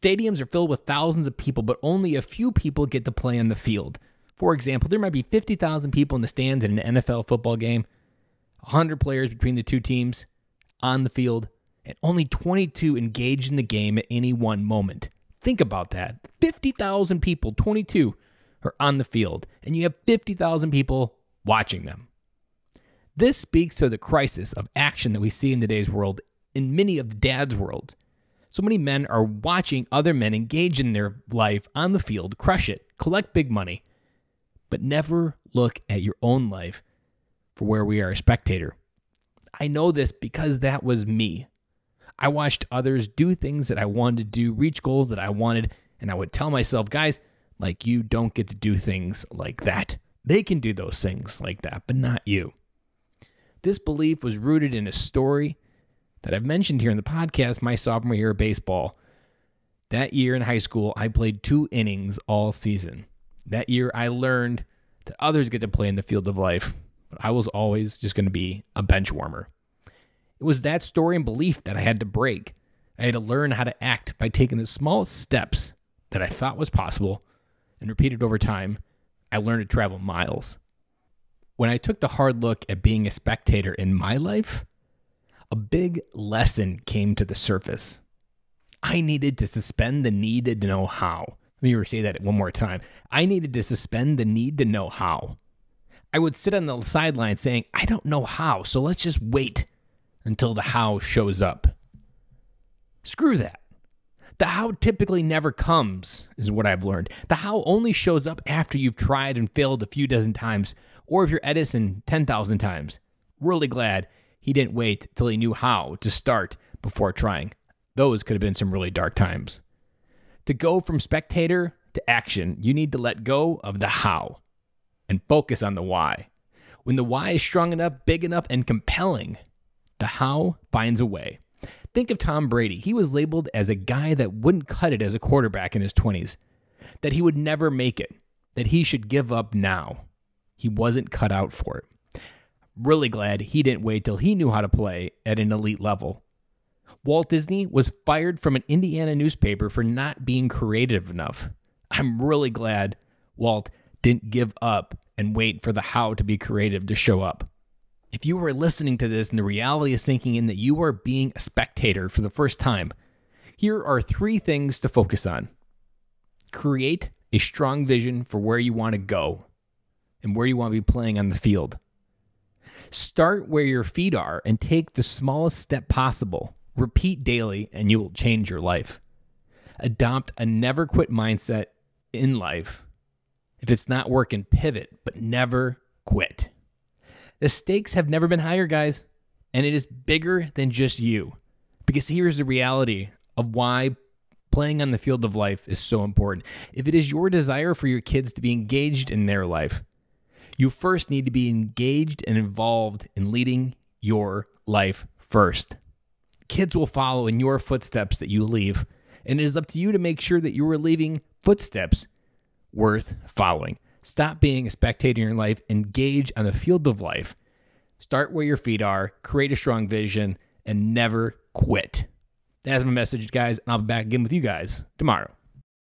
Stadiums are filled with thousands of people, but only a few people get to play on the field. For example, there might be 50,000 people in the stands in an NFL football game, 100 players between the two teams on the field, and only 22 engage in the game at any one moment. Think about that. 50,000 people, 22 are on the field, and you have 50,000 people watching them. This speaks to the crisis of action that we see in today's world, in many of the dads' worlds. So many men are watching other men engage in their life on the field, crush it, collect big money, but never look at your own life for where we are a spectator. I know this because that was me. I watched others do things that I wanted to do, reach goals that I wanted, and I would tell myself, guys, like you don't get to do things like that. They can do those things like that, but not you. This belief was rooted in a story that I've mentioned here in the podcast, my sophomore year of baseball. That year in high school, I played 2 innings all season. That year, I learned that others get to play in the field of life, but I was always just going to be a bench warmer. It was that story and belief that I had to break. I had to learn how to act by taking the smallest steps that I thought was possible and repeated over time. I learned to travel miles. When I took the hard look at being a spectator in my life, a big lesson came to the surface. I needed to suspend the need to know how. Let me say that one more time. I needed to suspend the need to know how. I would sit on the sideline saying, I don't know how, so let's just wait until the how shows up. Screw that. The how typically never comes, is what I've learned. The how only shows up after you've tried and failed a few dozen times, or if you're Edison 10,000 times. Really glad he didn't wait till he knew how to start before trying. Those could have been some really dark times. To go from spectator to action, you need to let go of the how and focus on the why. When the why is strong enough, big enough, and compelling, the how finds a way. Think of Tom Brady. He was labeled as a guy that wouldn't cut it as a quarterback in his 20s, that he would never make it, that he should give up now. He wasn't cut out for it. Really glad he didn't wait till he knew how to play at an elite level. Walt Disney was fired from an Indiana newspaper for not being creative enough. I'm really glad Walt didn't give up and wait for the how to be creative to show up. If you are listening to this and the reality is sinking in that you are being a spectator for the first time, here are 3 things to focus on. Create a strong vision for where you want to go and where you want to be playing on the field. Start where your feet are and take the smallest step possible. Repeat daily and you will change your life. Adopt a never quit mindset in life. If it's not working, pivot, but never quit. The stakes have never been higher, guys, and it is bigger than just you. Because here's the reality of why playing on the field of life is so important. If it is your desire for your kids to be engaged in their life, you first need to be engaged and involved in leading your life first. Kids will follow in your footsteps that you leave, and it is up to you to make sure that you are leaving footsteps worth following. Stop being a spectator in your life. Engage on the field of life. Start where your feet are. Create a strong vision and never quit. That's my message, guys. And I'll be back again with you guys tomorrow.